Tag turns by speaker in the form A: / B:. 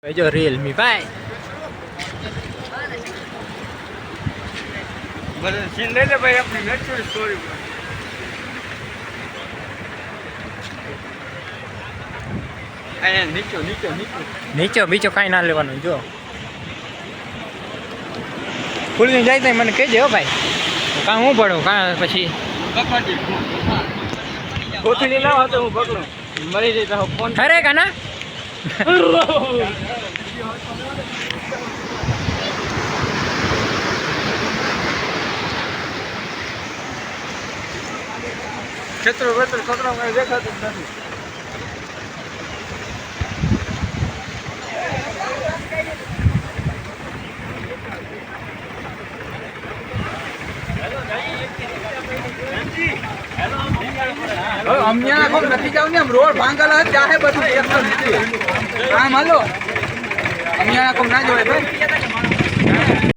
A: ભાઈ જો રિયલમી ભાઈ
B: બધા સીન લઈ લે ભાઈ આપણી નેચરલ સ્ટોરી અહીંયા
A: નીચો બીચો કાંઈ ના લેવાનું જો ખુલ્લી જાય તો મને કહેજે હો ભાઈ કાં હું પડું કાં પછી
B: કોથળી ના હતો હું પકડું મરી જાય તો ફોન
A: અરે કાના
B: ખેતરો વેતરો છોકરા મને દેખાતું જ નથી અમિયા કોમ નથી જાવ ને આમ રોડ ભાંગેલા ચાહે બધું આમ હાલો અમિયા કોમ ના જોવાય ભાઈ